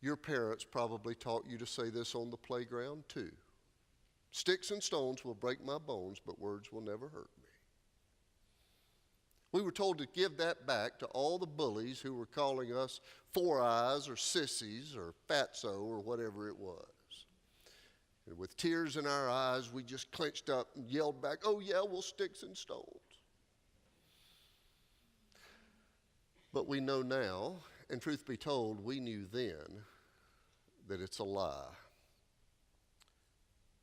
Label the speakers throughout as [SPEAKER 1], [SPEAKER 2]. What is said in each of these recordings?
[SPEAKER 1] Your parents probably taught you to say this on the playground too. Sticks and stones will break my bones, but words will never hurt me. We were told to give that back to all the bullies who were calling us four eyes or sissies or fatso or whatever it was. And with tears in our eyes, we just clenched up and yelled back, "Oh yeah, well, sticks and stones." But we know now, and truth be told, we knew then, that it's a lie.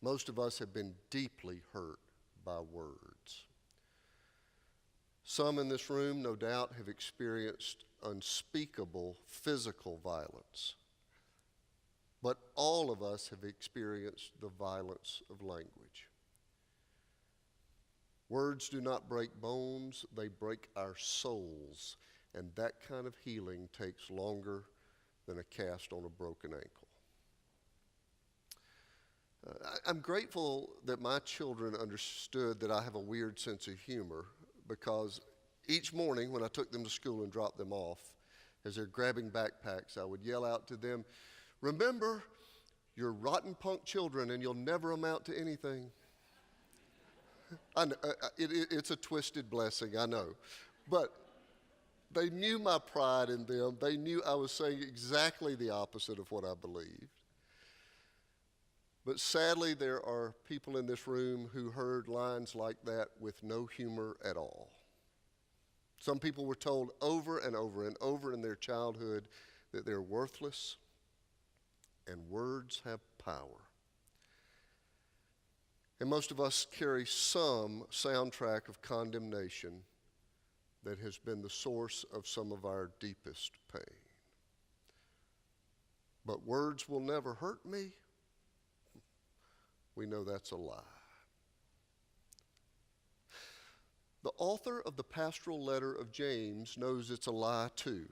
[SPEAKER 1] Most of us have been deeply hurt by words. Some in this room, no doubt, have experienced unspeakable physical violence. But all of us have experienced the violence of language. Words do not break bones, they break our souls. And that kind of healing takes longer than a cast on a broken ankle. I'm grateful that my children understood that I have a weird sense of humor, because each morning when I took them to school and dropped them off, as they're grabbing backpacks, I would yell out to them, "Remember, you're rotten punk children and you'll never amount to anything." I know, it's a twisted blessing, I know. But they knew my pride in them. They knew I was saying exactly the opposite of what I believed. But sadly, there are people in this room who heard lines like that with no humor at all. Some people were told over and over and over in their childhood that they're worthless, and words have power. And most of us carry some soundtrack of condemnation that has been the source of some of our deepest pain. But words will never hurt me. We know that's a lie. The author of the pastoral letter of James knows it's a lie too.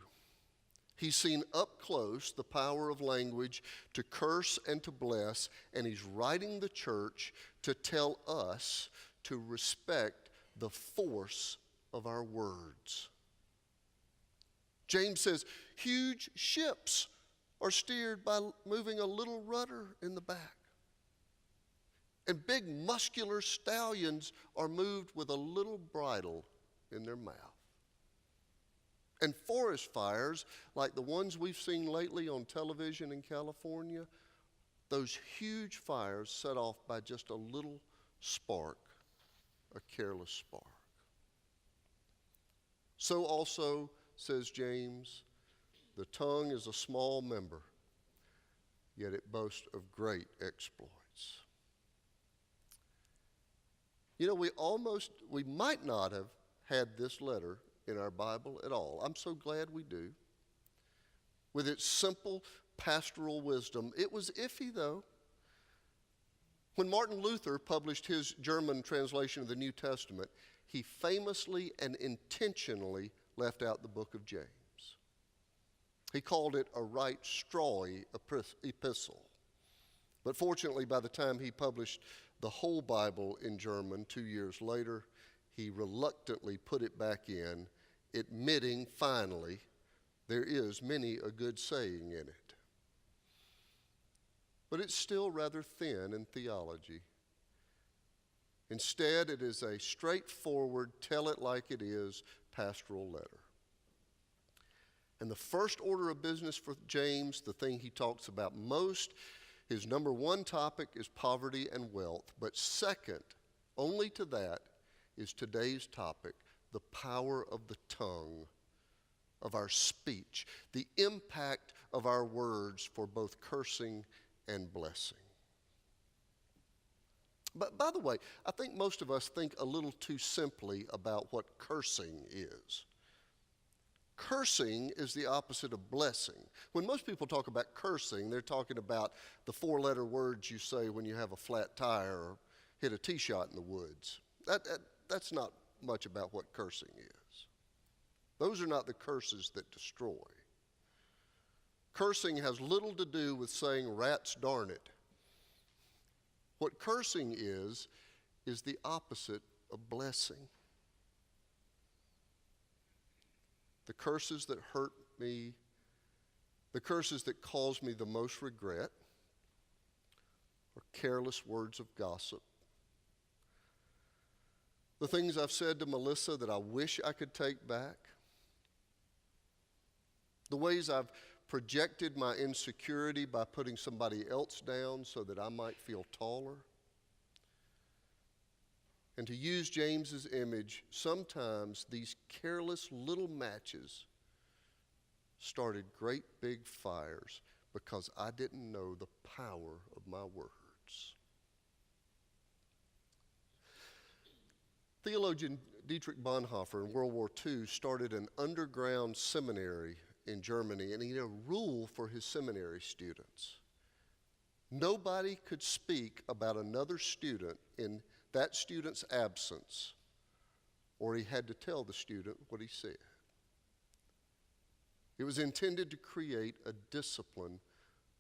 [SPEAKER 1] He's seen up close the power of language to curse and to bless, and he's writing the church to tell us to respect the force of our words. James says, huge ships are steered by moving a little rudder in the back. And big muscular stallions are moved with a little bridle in their mouth. And forest fires, like the ones we've seen lately on television in California, those huge fires set off by just a little spark, a careless spark. So also, says James, the tongue is a small member, yet it boasts of great exploits. You know, we might not have had this letter in our Bible at all. I'm so glad we do. With its simple pastoral wisdom. It was iffy, though. When Martin Luther published his German translation of the New Testament, he famously and intentionally left out the book of James. He called it a right strawy epistle. But fortunately, by the time he published the whole Bible in German 2 years later, he reluctantly put it back in, admitting finally there is many a good saying in it. But it's still rather thin in theology. Instead, it is a straightforward, tell it like it is pastoral letter. And the first order of business for James, the thing he talks about most, his number one topic is poverty and wealth. But second, only to that, is today's topic, the power of the tongue, of our speech, the impact of our words for both cursing and blessing. But by the way, I think most of us think a little too simply about what cursing is. Cursing is the opposite of blessing. When most people talk about cursing, they're talking about the four-letter words you say when you have a flat tire or hit a tee shot in the woods. That's not much about what cursing is. Those are not the curses that destroy. Cursing has little to do with saying rats darn it. What cursing is the opposite of blessing. The curses that hurt me, The curses that cause me the most regret are careless words of gossip. The things I've said to Melissa that I wish I could take back. The ways I've projected my insecurity by putting somebody else down so that I might feel taller. And to use James's image, sometimes these careless little matches started great big fires because I didn't know the power of my words. Theologian Dietrich Bonhoeffer in World War II started an underground seminary in Germany, and he had a rule for his seminary students. Nobody could speak about another student in that student's absence, or he had to tell the student what he said. It was intended to create a discipline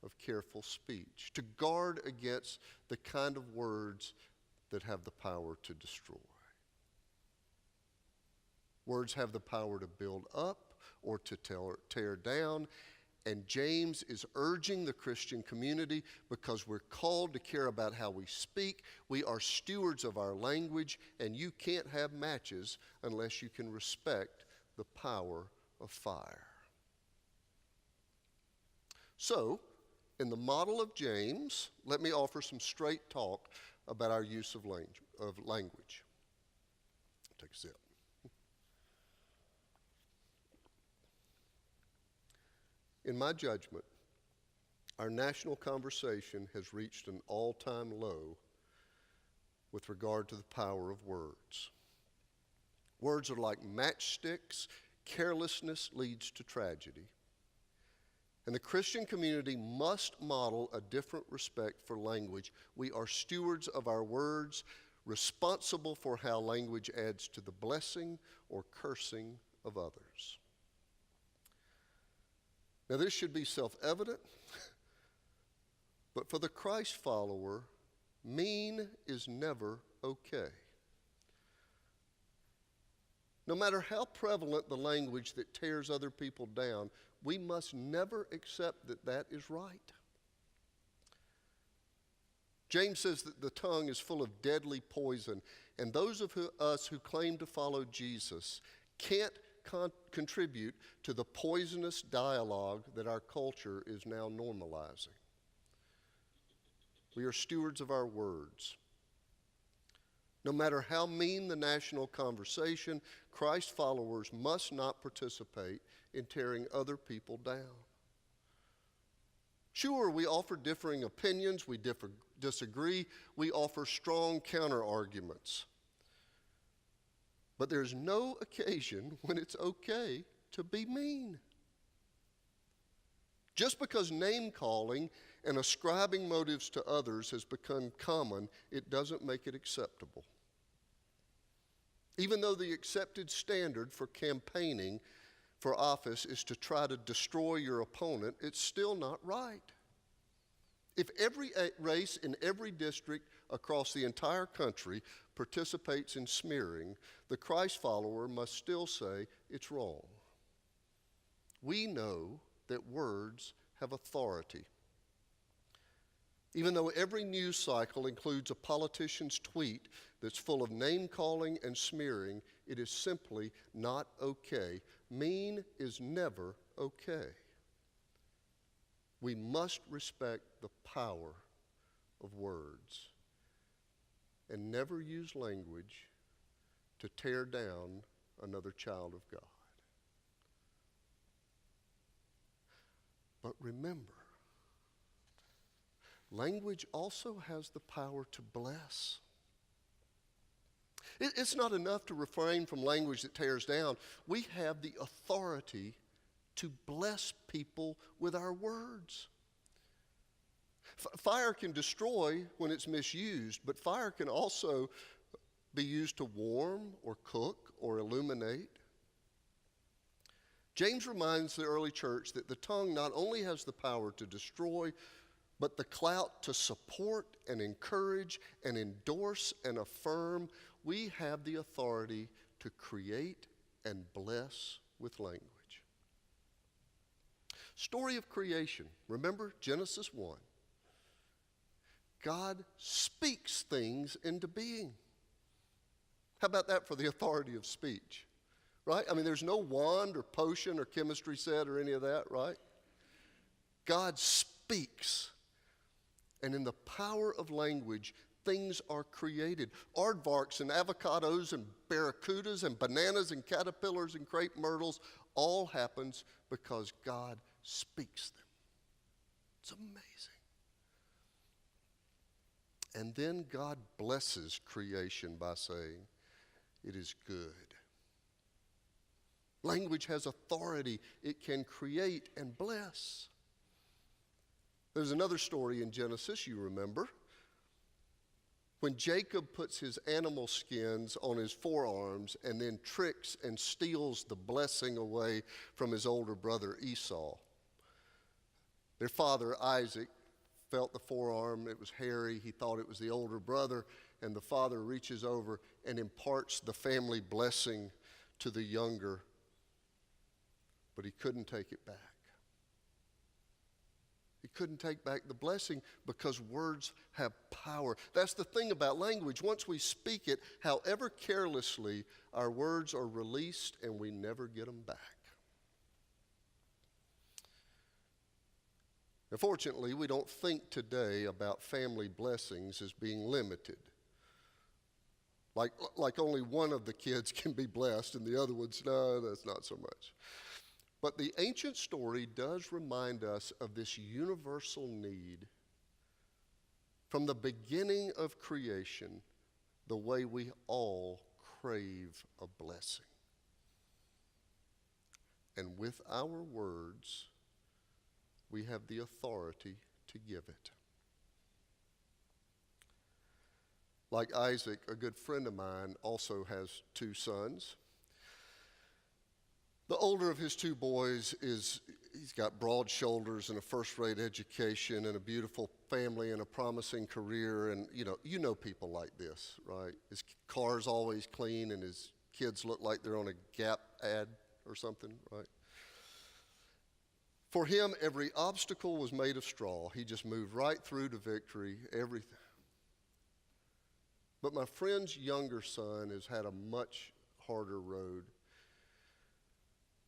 [SPEAKER 1] of careful speech, to guard against the kind of words that have the power to destroy. Words have the power to build up or to tear down, and James is urging the Christian community, because we're called to care about how we speak. We are stewards of our language, and you can't have matches unless you can respect the power of fire. So, in the model of James, let me offer some straight talk about our use of language. Take a sip. In my judgment, our national conversation has reached an all-time low with regard to the power of words. Words are like matchsticks. Carelessness leads to tragedy. And the Christian community must model a different respect for language. We are stewards of our words, responsible for how language adds to the blessing or cursing of others. Now, this should be self-evident, but for the Christ follower, mean is never okay. No matter how prevalent the language that tears other people down, we must never accept that that is right. James says that the tongue is full of deadly poison, and those of us who claim to follow Jesus can't contribute to the poisonous dialogue that our culture is now normalizing. We are stewards of our words. No matter how mean the national conversation, Christ followers must not participate in tearing other people down. Sure, we offer differing opinions, we disagree, we offer strong counter-arguments. But there's no occasion when it's okay to be mean. Just because name-calling and ascribing motives to others has become common, it doesn't make it acceptable. Even though the accepted standard for campaigning for office is to try to destroy your opponent, it's still not right. If every race in every district across the entire country participates in smearing, the Christ follower must still say it's wrong. We know that words have authority. Even though every news cycle includes a politician's tweet that's full of name-calling and smearing, it is simply not okay. Mean is never okay. We must respect the power of words and never use language to tear down another child of God. But remember, language also has the power to bless. It's not enough to refrain from language that tears down. We have the authority to bless people with our words. Fire can destroy when it's misused, but fire can also be used to warm or cook or illuminate. James reminds the early church that the tongue not only has the power to destroy, but the clout to support and encourage and endorse and affirm. We have the authority to create and bless with language. Story of creation. Remember Genesis 1. God speaks things into being. How about that for the authority of speech? Right? I mean, there's no wand or potion or chemistry set or any of that, right? God speaks. And in the power of language, things are created. Aardvarks and avocados and barracudas and bananas and caterpillars and crepe myrtles all happens because God speaks them. It's amazing. And then God blesses creation by saying, it is good. Language has authority. It can create and bless. There's another story in Genesis, you remember. When Jacob puts his animal skins on his forearms and then tricks and steals the blessing away from his older brother Esau. Their father, Isaac, felt the forearm. It was hairy. He thought it was the older brother. And the father reaches over and imparts the family blessing to the younger. But he couldn't take it back. He couldn't take back the blessing because words have power. That's the thing about language. Once we speak it, however carelessly, our words are released and we never get them back. Unfortunately, we don't think today about family blessings as being limited. Like only one of the kids can be blessed and the other ones, no, that's not so much. But the ancient story does remind us of this universal need from the beginning of creation, the way we all crave a blessing. And with our words, we have the authority to give it. Like Isaac, a good friend of mine also has two sons. The older of his two boys he's got broad shoulders and a first-rate education and a beautiful family and a promising career. And you know people like this, right? His car's always clean and his kids look like they're on a Gap ad or something, right? For him, every obstacle was made of straw. He just moved right through to victory, everything. But my friend's younger son has had a much harder road.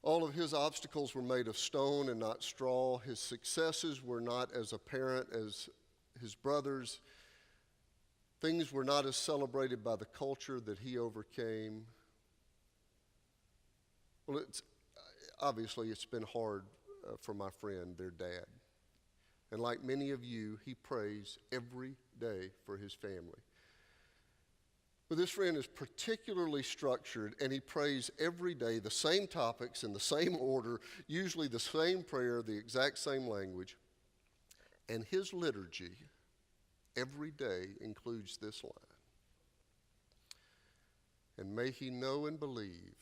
[SPEAKER 1] All of his obstacles were made of stone and not straw. His successes were not as apparent as his brothers. Things were not as celebrated by the culture that he overcame. Well, obviously it's been hard for my friend, their dad. And like many of you, he prays every day for his family. But this friend is particularly structured, and he prays every day the same topics in the same order, usually the same prayer, the exact same language. And his liturgy every day includes this line. And may he know and believe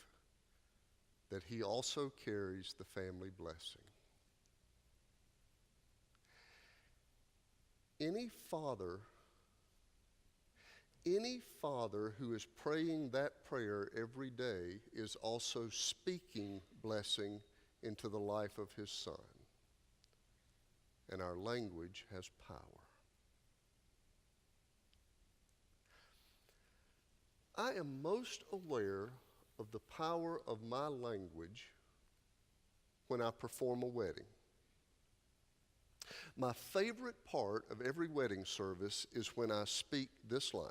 [SPEAKER 1] that he also carries the family blessing. Any father who is praying that prayer every day is also speaking blessing into the life of his son. And our language has power. I am most aware of the power of my language when I perform a wedding. My favorite part of every wedding service is when I speak this line.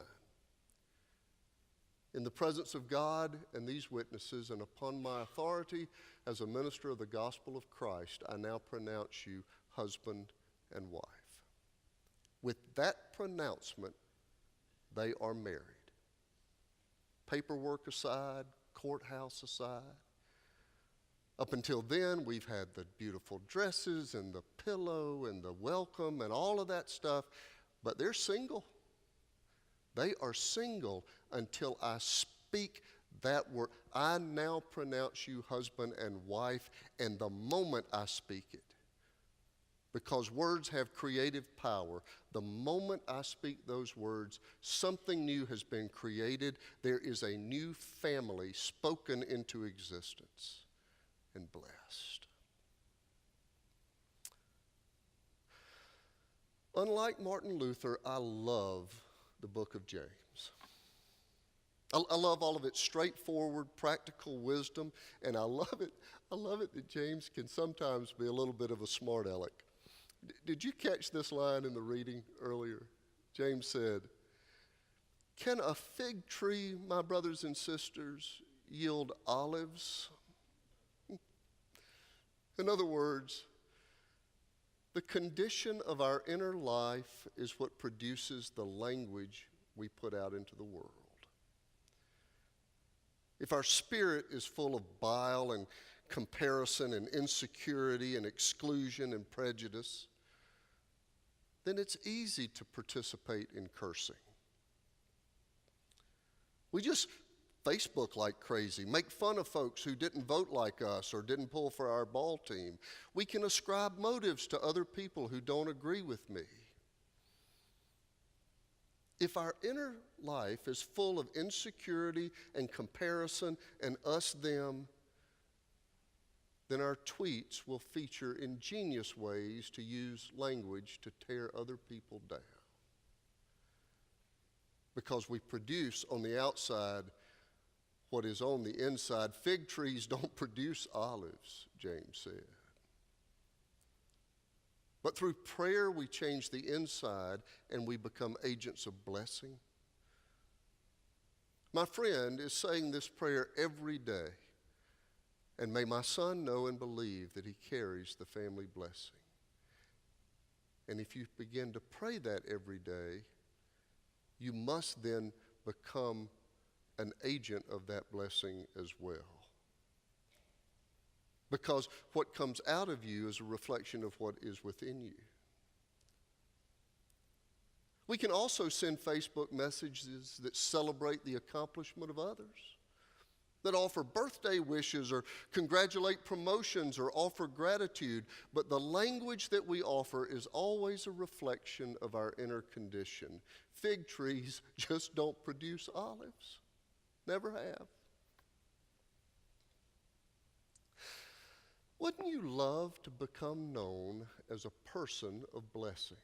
[SPEAKER 1] In the presence of God and these witnesses, and upon my authority as a minister of the gospel of Christ, I now pronounce you husband and wife. With that pronouncement, they are married. Paperwork aside, courthouse aside. Up until then, we've had the beautiful dresses and the pillow and the welcome and all of that stuff, but they're single. They are single until I speak that word. I now pronounce you husband and wife, and the moment I speak it, because words have creative power, the moment I speak those words, something new has been created. There is a new family spoken into existence and blessed. Unlike Martin Luther, I love the book of James. I love all of its straightforward, practical wisdom, and I love it that James can sometimes be a little bit of a smart aleck. Did you catch this line in the reading earlier? James said, "Can a fig tree, my brothers and sisters, yield olives?" In other words, the condition of our inner life is what produces the language we put out into the world. If our spirit is full of bile and comparison and insecurity and exclusion and prejudice, then it's easy to participate in cursing. We just Facebook like crazy, make fun of folks who didn't vote like us or didn't pull for our ball team. We can ascribe motives to other people who don't agree with me. If our inner life is full of insecurity and comparison and us-them, then our tweets will feature ingenious ways to use language to tear other people down. Because we produce on the outside what is on the inside. Fig trees don't produce olives, James said. But through prayer, we change the inside and we become agents of blessing. My friend is saying this prayer every day. And may my son know and believe that he carries the family blessing. And if you begin to pray that every day, you must then become an agent of that blessing as well. Because what comes out of you is a reflection of what is within you. We can also send Facebook messages that celebrate the accomplishment of others, that offer birthday wishes or congratulate promotions or offer gratitude. But the language that we offer is always a reflection of our inner condition. Fig trees just don't produce olives. Never have. Wouldn't you love to become known as a person of blessing?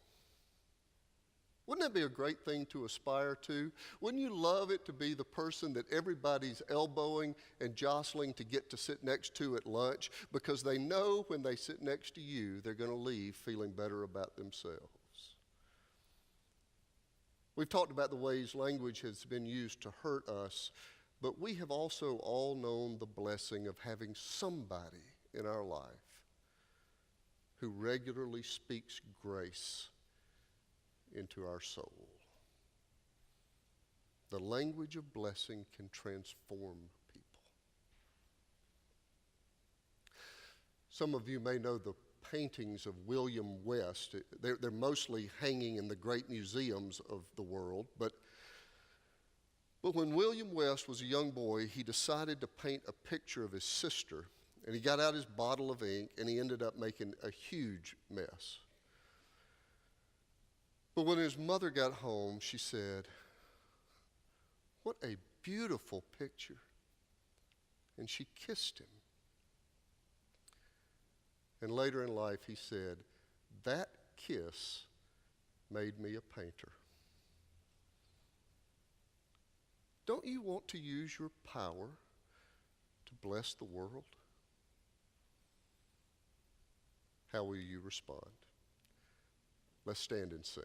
[SPEAKER 1] Wouldn't that be a great thing to aspire to? Wouldn't you love it to be the person that everybody's elbowing and jostling to get to sit next to at lunch because they know when they sit next to you, they're going to leave feeling better about themselves? We've talked about the ways language has been used to hurt us, but we have also all known the blessing of having somebody in our life who regularly speaks grace into our soul. The language of blessing can transform people. Some of you may know the paintings of William West. They're mostly hanging in the great museums of the world, but when William West was a young boy, he decided to paint a picture of his sister. And he got out his bottle of ink, and he ended up making a huge mess. But when his mother got home, she said, "What a beautiful picture." And she kissed him. And later in life, he said, "That kiss made me a painter." Don't you want to use your power to bless the world? How will you respond? Let's stand and sing.